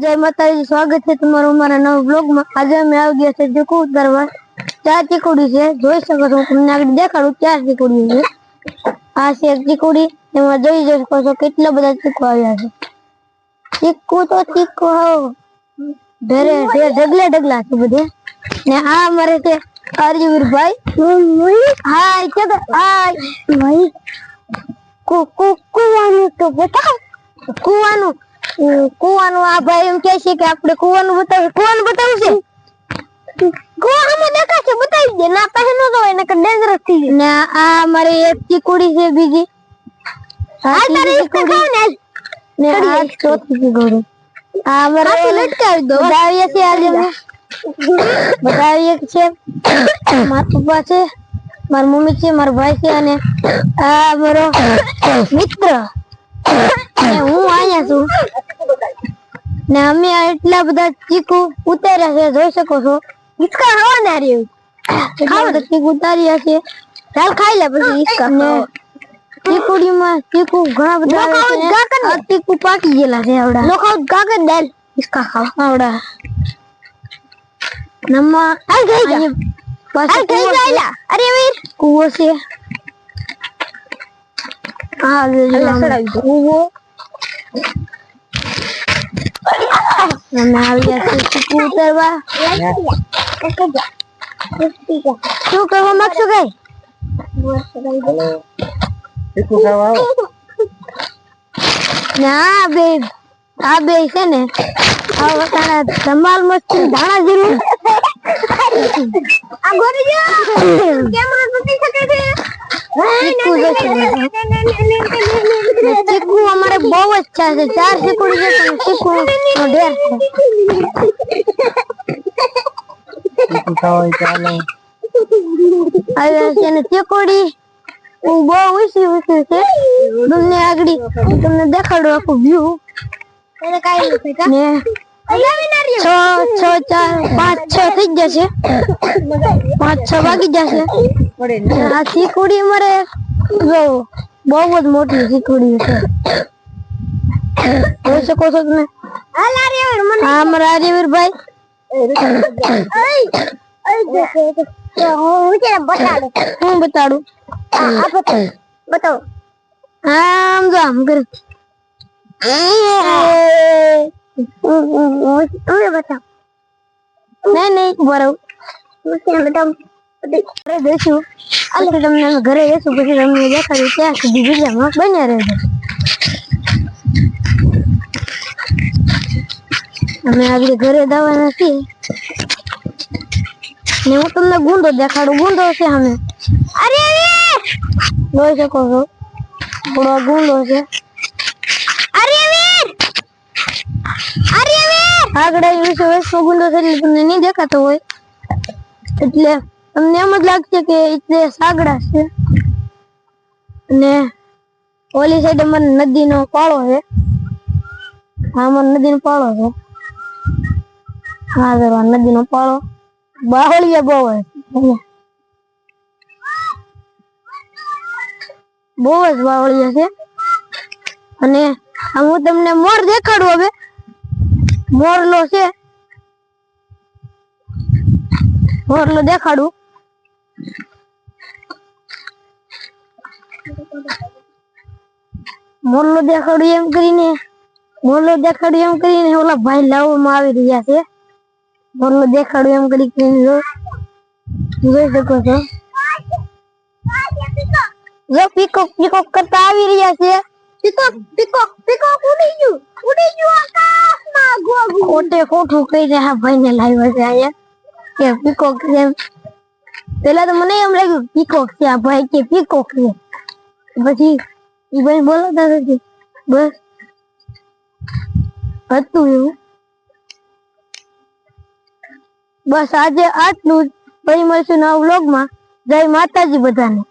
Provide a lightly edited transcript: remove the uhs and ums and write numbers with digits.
जय माताजी, स्वागत है तुम्हारा हमारा नवा ब्लॉग में। आज मैं आ गया છે ચીકુ ઉતારવા। ચાર ચીકુડી છે, જોઈ શકો છો। તમને આગળ દેખાડું ચાર ચીકુડી છે। આ છે એક ચીકુડી, એમાં જોઈ શકો છો કેટલા બધા ચીકુ આવ્યા છે। ચીકુ તો ચીકુ ઢેરે ઢગલા ઢગલા છે બધે। ને આ અમારે છે આર્યવીર ભાઈ। હાય કે હાય ભાઈ। કુવાનું તો બતાવ। કુવાનું કુવાનું આ ભાઈ એમ કહે છે કે આપણે કુવાનું બતાવું છે। કુવામાં દેખા છે બતાવી દે ના પાસે ન તો એને કે ડેન્જરસ થઈ જાય ને। આ મારી એક ચીકુડી છે બીજી। આ તારે ચીકુડી ને આ ચોથી ચીકુડી। આ મારે લટકાવી દો બતાવીએ છે આજે બતાવીએ છે। મારા પપ્પા છે, મારી મમ્મી છે, મારા ભાઈ છે અને આ મારો મિત્ર ને હું આયા છું ને અમે એટલા બધા ચીકુ ઉતાર્યા છે, જોઈ શકો છો। ઈસકા ખાવાના રે ખાવા ચીકુ ઉતાર્યા છે। ચાલ ખાઈ લે પછી ઈસકા ને ચીકુડીમાં ચીકુ ઘણા બધા આ ચીકુ પાકી ગયેલા છે આવડા નો ખાવ કાકે દાલ ઈસકા ખાવ આવડા નમ્મા આ ગઈ જા પાછા ગઈ જાયલા અરે વીર કુવો છે। આ સડાવી દો કુવો અમે આવ્યા છે ચીકુ ઉતારવા। શું કરવા માંગશો કઈ ચીકુ ખાવા આવો ના આ બે છે ને આ વટાણા ધમાલ મસ્તી ધાણા જેવું આ ગોરી જો કેમેરા તૂટી શકે છે। ચીકુ અમારે બહુ अच्छा છે। ચાર ચીકુડી છે પણ ચીકુ નો ઢેર છે। ચીકુ ખાવા ચાલો આવ્યા છે ને ચીકુડી બહુ ઊંચી છે। તમને આગળ તમને દેખાડો આખું વ્યૂ ને 5-6 થઈ જશે। 5-6 વાગી જશે। આ ચીકુડી મારે જો બહુ જ મોટી ચીકુડી છે, જોઈ શકો છો તમે। હા મારા આર્યવીર ભાઈ હું બતાડું બતાવો આમ જો આમ કરે બતાવ નહીં બરાબર ઘરે જઈશું પછી તમને ઘરે જઈશું પછી તમને દેખાડું। ત્યાં સુધી બીજામાં બન્યા રહેજો। અમે આગળ ઘરે જવાના છીએ ને હું તમને ગુંડો દેખાડું। ગુંડો છે અમે અરે જોઈ શકો છો થોડો ગુંડો છે। આગળ વૈસો ગુંડો છે એટલે તમને નહીં દેખાતો હોય એટલે તમને એમ જ લાગશે કે એટલે સાગડા છે। અને ઓલી સાઈડ અમારે નદીનો પાળો છે। હા અમારે નદીનો પાળો છે। હા જરા નદીનો પાળો બાવળિયા બહુ હોય બહુ જ બાવળિયા છે। અને હું તમને મોર દેખાડું। હવે મોરલો છે, મોરલો દેખાડું। મોરલો દેખાડું એમ કરીને ઓલા ભાઈ લાવવામાં આવી રહ્યા છે। મોરલો દેખાડું એમ કરીને જોઈ શકો છો જો પીકોક કરતા આવી રહ્યા છે। પીકોક ઉડી ગયું આકાશમાં ખોટે ખોટું કહીને આ ભાઈને લાવ્યા છે અહીંયા કે પીકોક છે। પેલા તો મને એમ લાગ્યું પીકોક છે આ ભાઈ કે પીકોક છે, પછી એ ભાઈ બોલતા નથી બસ હતું એવું। બસ આજે આટલું જ, ફરી મળશું નવા વ્લોગમાં। જય માતાજી બધાને।